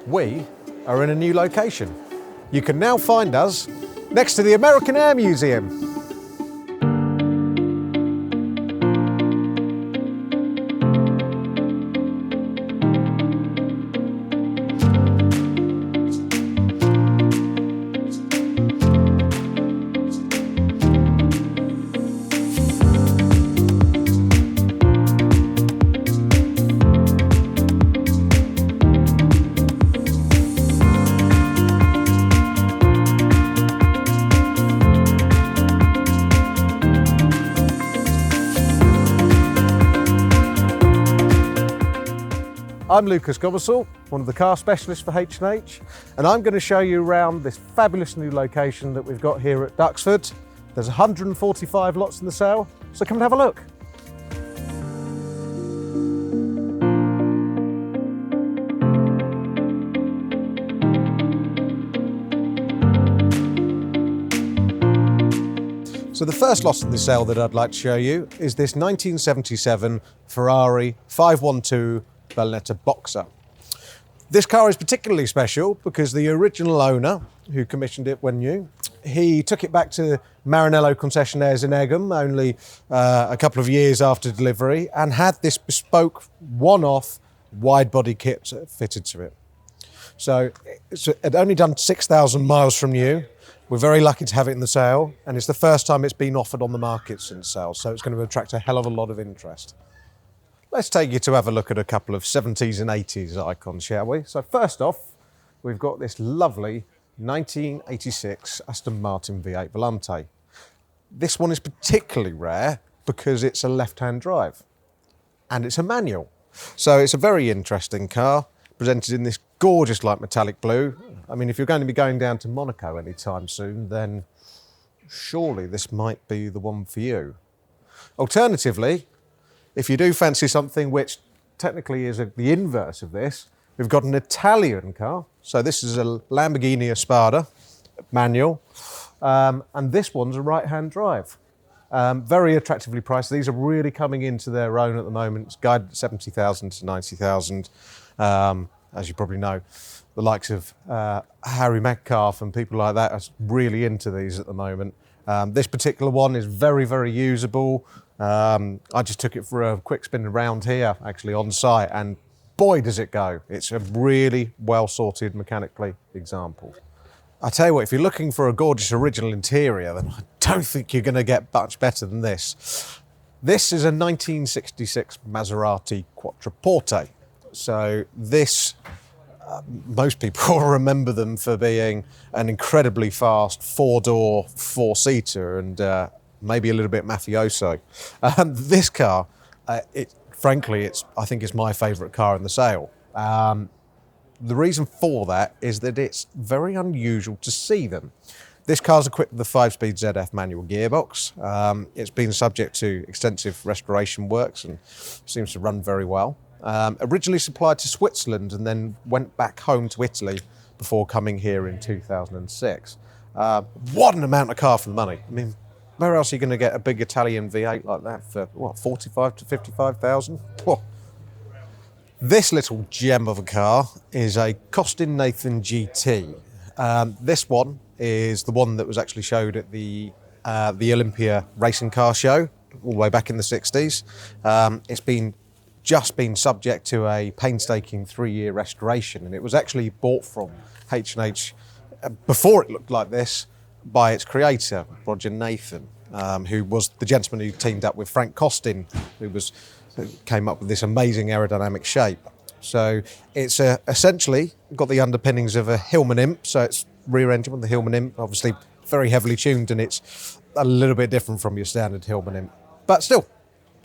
we are in a new location. You can now find us next to the American Air Museum. I'm Lucas Gobersall, one of the car specialists for H&H, and I'm going to show you around this fabulous new location that we've got here at Duxford. There's 145 lots in the sale, so come and have a look. So the first lot in the sale that I'd like to show you is this 1977 Ferrari 512 Belletta Boxer. This car is particularly special because the original owner who commissioned it when new, he took it back to Maranello concessionaires in Egham only a couple of years after delivery and had this bespoke one-off wide body kit fitted to it. So it had only done 6,000 miles from new. We're very lucky to have it in the sale, and it's the first time it's been offered on the market since sale, so it's going to attract a hell of a lot of interest. Let's take you to have a look at a couple of 70s and 80s icons, shall we? So first off, we've got this lovely 1986 Aston Martin V8 Volante. This one is particularly rare because it's a left-hand drive and it's a manual. So it's a very interesting car, presented in this gorgeous light metallic blue. I mean, if you're going to be going down to Monaco anytime soon, then surely this might be the one for you. Alternatively, if you do fancy something which technically is the inverse of this, we've got an Italian car. So this is a Lamborghini Espada manual, and this one's a right-hand drive. Very attractively priced. These are really coming into their own at the moment. It's guided at 70,000 to 90,000. As you probably know, the likes of Harry Metcalf and people like that are really into these at the moment. This particular one is very, very usable. I just took it for a quick spin around here, actually on site, and boy does it go. It's a really well sorted mechanically example. I tell you what, if you're looking for a gorgeous original interior, then I don't think you're going to get much better than this. This is a 1966 Maserati Quattroporte. So this, most people will remember them for being an incredibly fast four-door, four-seater, and maybe a little bit mafioso. This car, frankly, I think it's my favourite car in the sale. The reason for that is that it's very unusual to see them. This car's equipped with a 5-speed ZF manual gearbox. It's been subject to extensive restoration works and seems to run very well. Originally supplied to Switzerland and then went back home to Italy before coming here in 2006. What an amount of car for the money. I mean, where else are you going to get a big Italian V8 like that for, what, 45 to 55,000? This little gem of a car is a Costin Nathan GT. This one is the one that was actually showed at the Olympia Racing Car Show all the way back in the 60s. It's just been subject to a painstaking 3-year restoration, and it was actually bought from H&H before it looked like this by its creator, Roger Nathan, who was the gentleman who teamed up with Frank Costin, who came up with this amazing aerodynamic shape. So it's essentially got the underpinnings of a Hillman Imp, so it's rear engine with the Hillman Imp, obviously very heavily tuned, and it's a little bit different from your standard Hillman Imp. But still,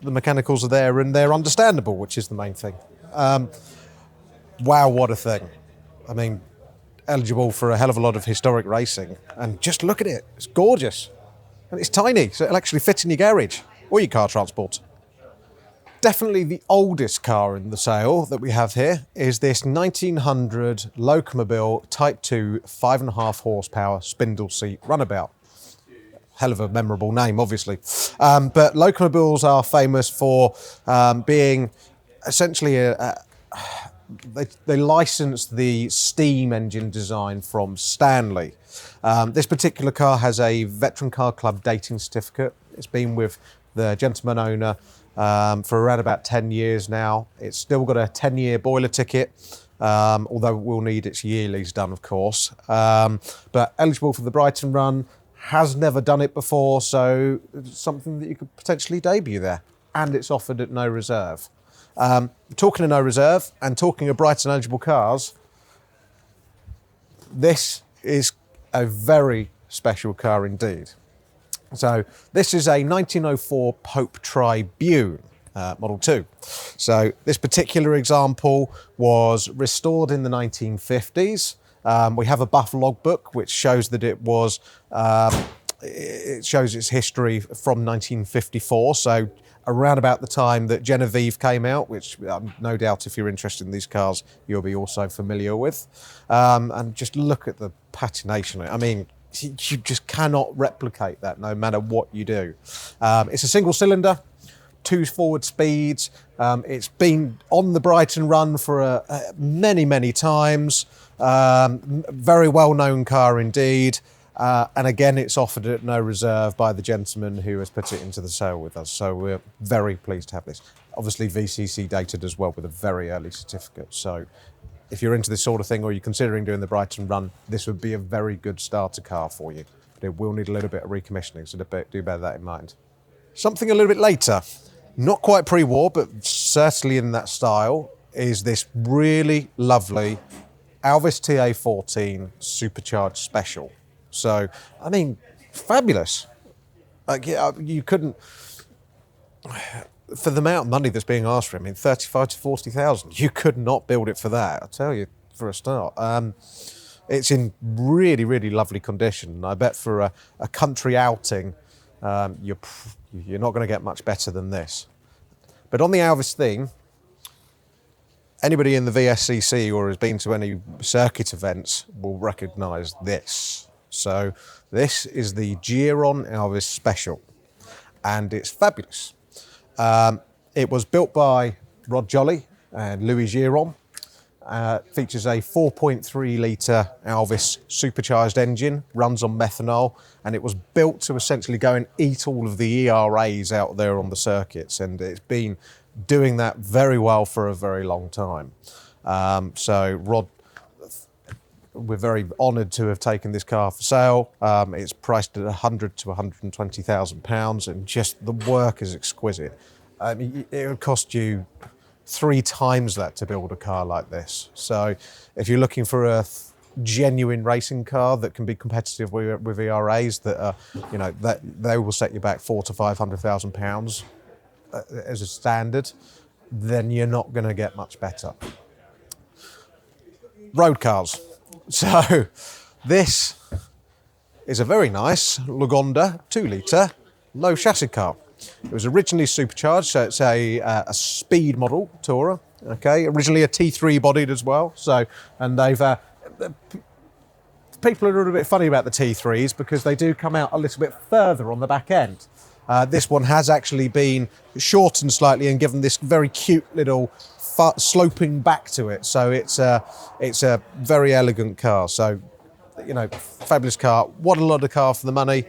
the mechanicals are there and they're understandable, which is the main thing. Wow, what a thing. I mean, eligible for a hell of a lot of historic racing, and just look at it, it's gorgeous. And it's tiny, so it'll actually fit in your garage or your car transport. Definitely the oldest car in the sale that we have here is this 1900 Locomobile Type 2 5.5 horsepower spindle seat runabout. Hell of a memorable name, obviously. But Locomobiles are famous for being essentially they licensed the steam engine design from Stanley. This particular car has a Veteran Car Club dating certificate. It's been with the gentleman owner for around about 10 years now. It's still got a 10-year boiler ticket, although it will need its yearlies done, of course. But eligible for the Brighton Run, has never done it before, so it's something that you could potentially debut there. And it's offered at no reserve. Talking of no reserve and talking of Brighton eligible cars, this is a very special car indeed. So this is a 1904 Pope Tribune Model 2. So this particular example was restored in the 1950s. We have a buff logbook which shows that it was, it shows its history from 1954. So around about the time that Genevieve came out, which no doubt if you're interested in these cars, you'll be also familiar with. And just look at the patination. I mean, you just cannot replicate that no matter what you do. It's a single cylinder, 2 forward speeds. It's been on the Brighton Run for many, many times. Very well-known car indeed. And again, it's offered at no reserve by the gentleman who has put it into the sale with us. So we're very pleased to have this. Obviously VCC dated as well with a very early certificate. So if you're into this sort of thing or you're considering doing the Brighton Run, this would be a very good starter car for you. But it will need a little bit of recommissioning, so do bear that in mind. Something a little bit later, not quite pre-war, but certainly in that style, is this really lovely Alvis TA14 Supercharged Special. So, I mean, fabulous. Like, yeah, you couldn't, for the amount of money that's being asked for, I mean, 35 to 40,000, you could not build it for that, I'll tell you, for a start. It's in really, really lovely condition. I bet for a country outing, you're not going to get much better than this. But on the Alvis theme, anybody in the VSCC or has been to any circuit events will recognise this. So this is the Giron Alvis Special, and it's fabulous. It was built by Rod Jolly and Louis Giron. Features a 4.3 litre Alvis supercharged engine, runs on methanol, and it was built to essentially go and eat all of the ERAs out there on the circuits, and it's been doing that very well for a very long time. So Rod, we're very honoured to have taken this car for sale. It's priced at £100,000 to £120,000, and just the work is exquisite. It would cost you 3 times that to build a car like this. So if you're looking for a genuine racing car that can be competitive with ERAs, that are, you know, that they will set you back £400,000 to £500,000 as a standard, then you're not going to get much better. Road cars. So this is a very nice Lagonda 2 litre low chassis car. It was originally supercharged, so it's a speed model Tourer. Okay, originally a T3 bodied as well. So, and they've people are a little bit funny about the T3s because they do come out a little bit further on the back end. This one has actually been shortened slightly and given this very cute little sloping back to it. So it's a very elegant car. So, you know, fabulous car. What a lot of car for the money.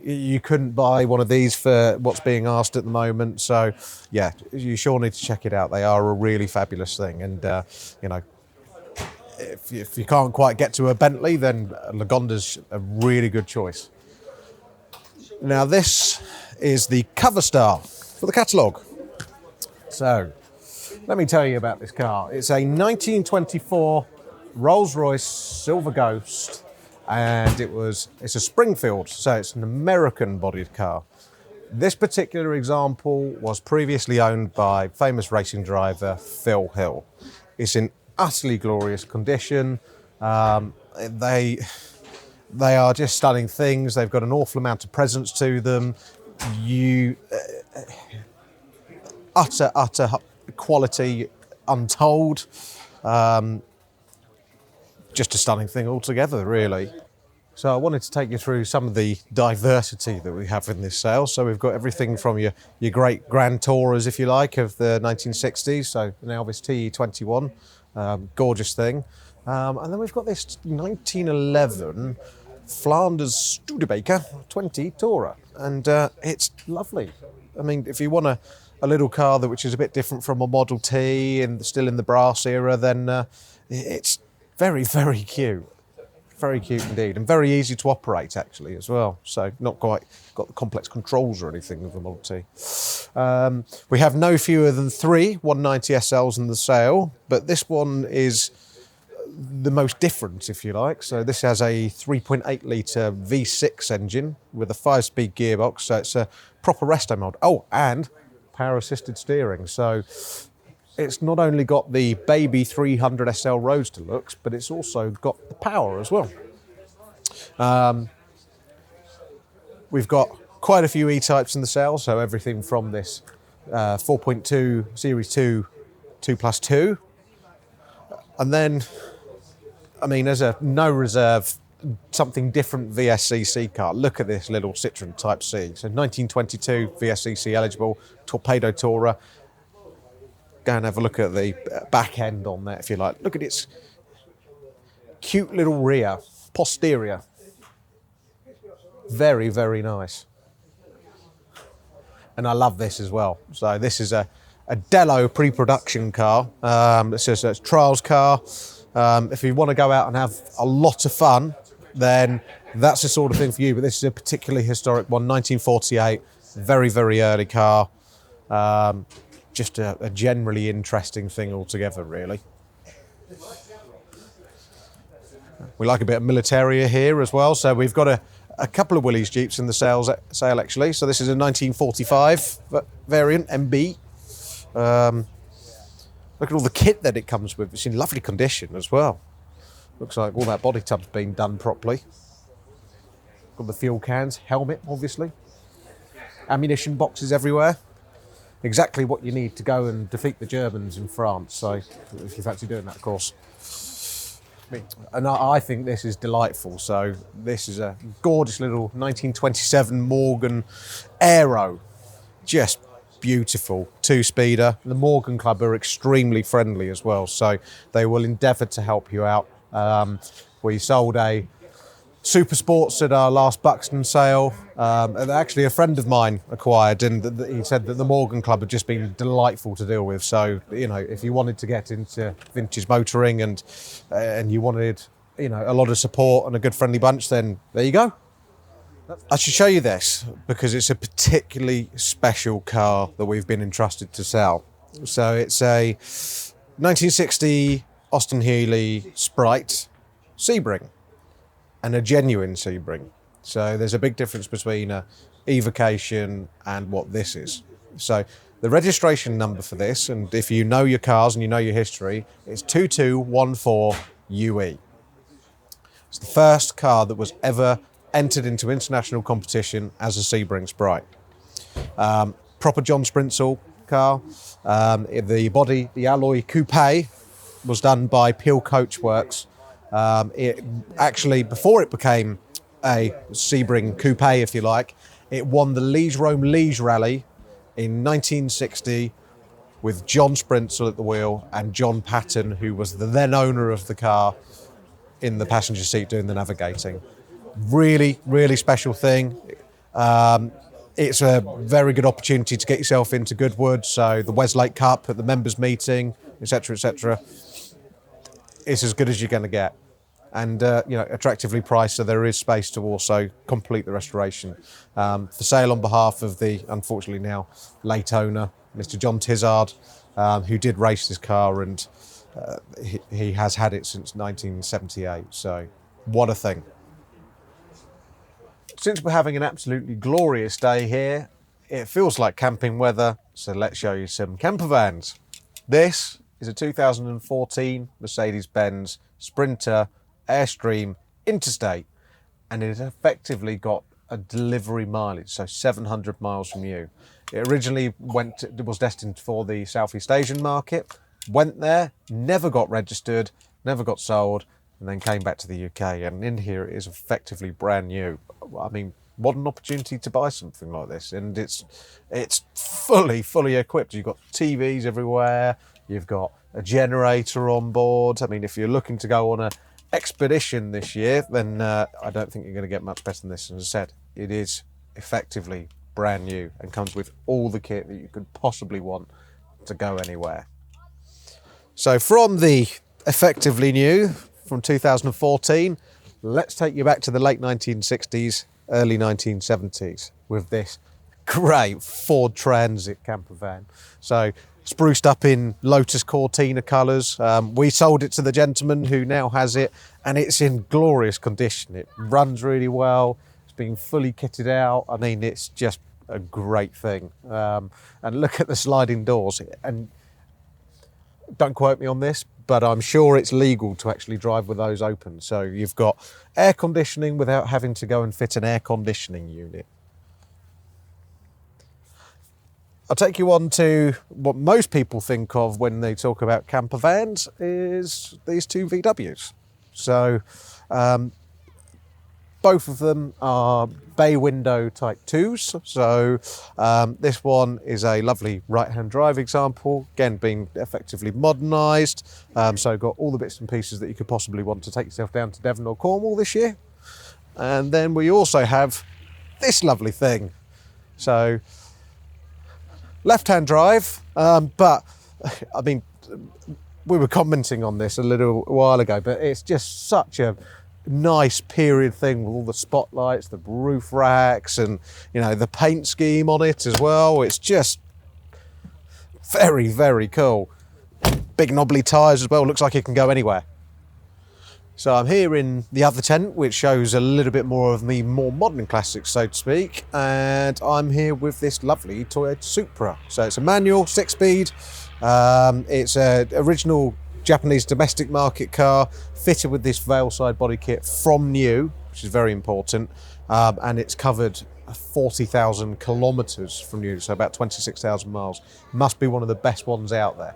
You couldn't buy one of these for what's being asked at the moment. So, yeah, you sure need to check it out. They are a really fabulous thing. And, you know, if you can't quite get to a Bentley, then Lagonda's a really good choice. Now, this is the cover star for the catalogue. So, let me tell you about this car. It's a 1924 Rolls-Royce Silver Ghost. And it's a Springfield, so it's an American-bodied car. This particular example was previously owned by famous racing driver Phil Hill. It's in utterly glorious condition. They are just stunning things. They've got an awful amount of presence to them. Utter quality untold. Just a stunning thing altogether, really. So I wanted to take you through some of the diversity that we have in this sale. So we've got everything from your great Grand Tourers, if you like, of the 1960s. So an Elvis TE21, gorgeous thing. And then we've got this 1911 Flanders Studebaker 20 Tourer. And it's lovely. I mean, if you want a little car which is a bit different from a Model T and still in the brass era, then it's very, very cute. Very cute indeed, and very easy to operate actually as well. So not quite got the complex controls or anything of a Model T. We have no fewer than 3 190 SLs in the sale, but this one is the most different, if you like. So this has a 3.8 litre V6 engine with a 5-speed gearbox, so it's a proper resto mode. Oh, and power assisted steering. So it's not only got the baby 300 SL Roadster looks, but it's also got the power as well. We've got quite a few E-types in the sale, so everything from this 4.2 Series 2 2+2. And then, I mean, as a no reserve, something different VSCC car. Look at this little Citroen Type C. So 1922 VSCC eligible, Torpedo Tourer. Go and have a look at the back end on that, if you like. Look at its cute little rear, posterior. Very, very nice. And I love this as well. So this is a Dello pre-production car. It's just a trials car. If you want to go out and have a lot of fun, then that's the sort of thing for you. But this is a particularly historic one, 1948, very, very early car. Just a generally interesting thing altogether, really. We like a bit of militaria here as well, so we've got a couple of Willys Jeeps in the sale actually. So this is a 1945 variant MB. Look at all the kit that it comes with. It's in lovely condition as well. Looks like all that body tub's been done properly. Got the fuel cans, helmet obviously, ammunition boxes everywhere. Exactly what you need to go and defeat the Germans in France. So if you fancy doing that, of course. And I think this is delightful. So this is a gorgeous little 1927 Morgan Aero. Just beautiful 2-speeder. The Morgan Club are extremely friendly as well. So they will endeavour to help you out. We sold a Super Sports at our last Buxton sale, and actually a friend of mine acquired, and he said that the Morgan Club had just been delightful to deal with. So, you know, if you wanted to get into vintage motoring and you wanted, you know, a lot of support and a good friendly bunch, then there you go. I should show you this because it's a particularly special car that we've been entrusted to sell. So it's a 1960 Austin Healey Sprite Sebring. And a genuine Sebring. So there's a big difference between a evocation and what this is. So the registration number for this, and if you know your cars and you know your history, it's 2214UE. It's the first car that was ever entered into international competition as a Sebring Sprite. Proper John Sprintsall car. The body, the alloy coupe, was done by Peel Coachworks. It actually, before it became a Sebring coupe, if you like, it won the Liège-Rome-Liège Rally in 1960 with John Sprintsall at the wheel and John Patton, who was the then owner of the car, in the passenger seat doing the navigating. Really, really special thing. It's a very good opportunity to get yourself into Goodwood, so the Westlake Cup at the members' meeting, etc., etc. It's as good as you're going to get. And, you know, attractively priced, so there is space to also complete the restoration. For sale on behalf of the, unfortunately now, late owner, Mr. John Tizard, who did race this car, and he has had it since 1978. So, what a thing. Since we're having an absolutely glorious day here, it feels like camping weather, so let's show you some camper vans. This is a 2014 Mercedes-Benz Sprinter Airstream Interstate, and it effectively got a delivery mileage, so 700 miles from you. It originally was destined for the Southeast Asian market, went there, never got registered, never got sold, and then came back to the UK, and in here it is effectively brand new. I mean, what an opportunity to buy something like this, and it's fully equipped. You've got TVs everywhere, you've got a generator on board. I mean, if you're looking to go on an expedition this year, then I don't think you're going to get much better than this. As I said, it is effectively brand new and comes with all the kit that you could possibly want to go anywhere. So from the effectively new from 2014, let's take you back to the late 1960s, early 1970s with this great Ford Transit camper van. So spruced up in Lotus Cortina colours. We sold it to the gentleman who now has it, and it's in glorious condition. It runs really well. It's been fully kitted out. I mean, it's just a great thing. And look at the sliding doors. And don't quote me on this, but I'm sure it's legal to actually drive with those open. So you've got air conditioning without having to go and fit an air conditioning unit. I'll take you on to what most people think of when they talk about camper vans is these two VWs. So both of them are bay window type 2s. So this one is a lovely right-hand drive example, again being effectively modernised. So got all the bits and pieces that you could possibly want to take yourself down to Devon or Cornwall this year. And then we also have this lovely thing. So left-hand drive, but I mean, we were commenting on this a little while ago, but it's just such a nice period thing with all the spotlights, the roof racks, and you know, the paint scheme on it as well. It's just very cool. Big knobbly tyres as well, looks like it can go anywhere. So I'm here in the other tent, which shows a little bit more of the more modern classics, so to speak, and I'm here with this lovely Toyota Supra. So it's a manual 6-speed. It's an original Japanese domestic market car, fitted with this Veilside body kit from new, which is very important, and it's covered 40,000 kilometres from new, so about 26,000 miles. Must be one of the best ones out there.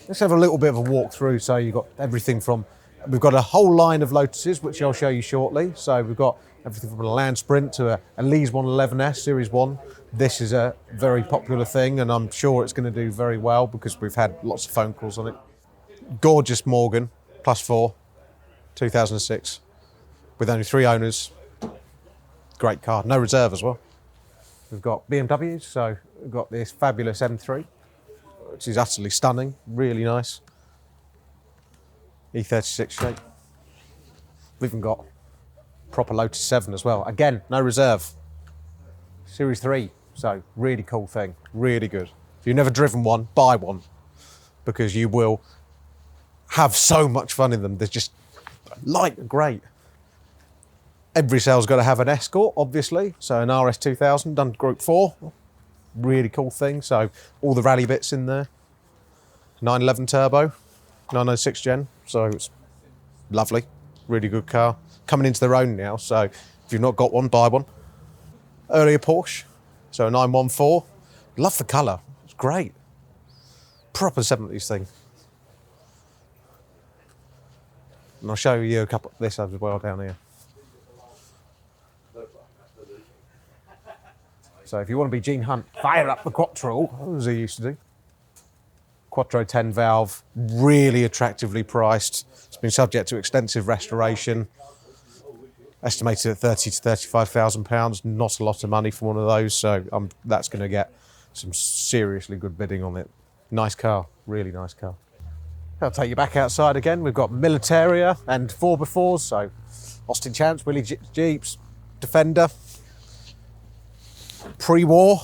Let's have a little bit of a walk through. So you've got everything from, we've got a whole line of Lotuses, which I'll show you shortly. So we've got everything from a Land Sprint to a Lees 111S Series 1. This is a very popular thing, and I'm sure it's going to do very well because we've had lots of phone calls on it. Gorgeous Morgan, +4, 2006, with only 3 owners. Great car, no reserve as well. We've got BMWs, so we've got this fabulous M3, which is utterly stunning, really nice. E36 shape. We've even got proper Lotus 7 as well. Again, no reserve. Series 3, so really cool thing, really good. If you've never driven one, buy one, because you will have so much fun in them. They're just light and great. Every sale's got to have an Escort, obviously. So an RS2000 done Group 4. Really cool thing. So all the rally bits in there. 911 turbo, 996 gen. So it's lovely. Really good car. Coming into their own now. So if you've not got one, buy one. Earlier Porsche. So a 914. Love the colour. It's great. Proper 70s thing. And I'll show you a couple of this as well down here. So if you want to be Gene Hunt, fire up the Quattro, as he used to do. Quattro 10 valve, really attractively priced. It's been subject to extensive restoration. Estimated at 30 to 35,000 pounds. Not a lot of money for one of those, so that's going to get some seriously good bidding on it. Nice car, really nice car. I'll take you back outside again. We've got Militaria and 4x4s, so Austin Champs, Willie Jeeps, Defender. Pre-war,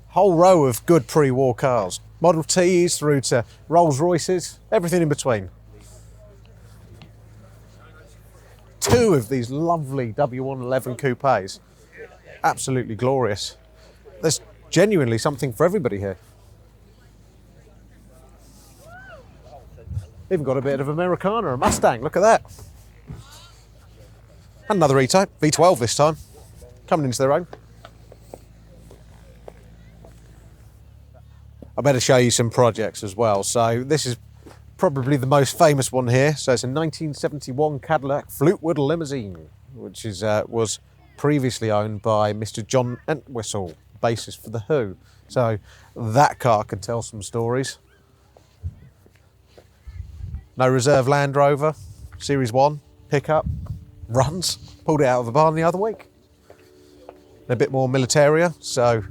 whole row of good pre-war cars. Model Ts through to Rolls Royces, everything in between. 2 of these lovely W111 coupes. Absolutely glorious. There's genuinely something for everybody here. Even got a bit of Americana, a Mustang, look at that. And another E-Type, V12 this time, coming into their own. I better show you some projects as well. So this is probably the most famous one here. So it's a 1971 Cadillac Fleetwood limousine, which was previously owned by Mr. John Entwistle, bassist for The Who. So that car can tell some stories. No reserve Land Rover, Series 1, pickup, runs, pulled it out of the barn the other week. A bit more militaria, so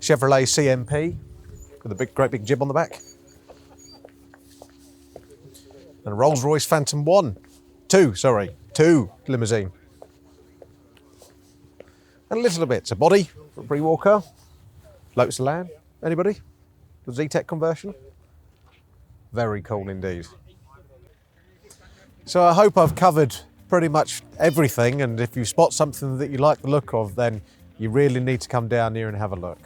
Chevrolet CMP with a great big jib on the back. And a Rolls-Royce Phantom 2 limousine. And little bits, a body for a pre-war car. Lotus Elan, anybody? The Z-Tech conversion? Very cool indeed. So I hope I've covered pretty much everything, and if you spot something that you like the look of, then you really need to come down here and have a look.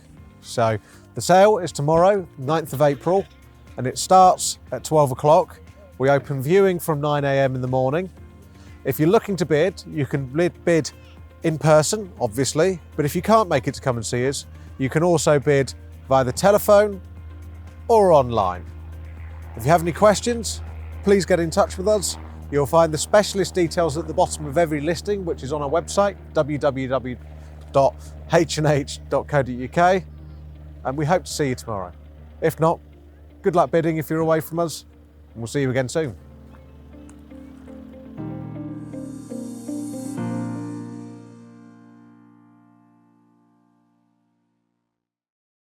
So the sale is tomorrow, 9th of April, and it starts at 12 o'clock. We open viewing from 9 AM in the morning. If you're looking to bid, you can bid in person, obviously, but if you can't make it to come and see us, you can also bid via the telephone or online. If you have any questions, please get in touch with us. You'll find the specialist details at the bottom of every listing, which is on our website, www.h&h.co.uk, and we hope to see you tomorrow. If not, good luck bidding if you're away from us, and we'll see you again soon.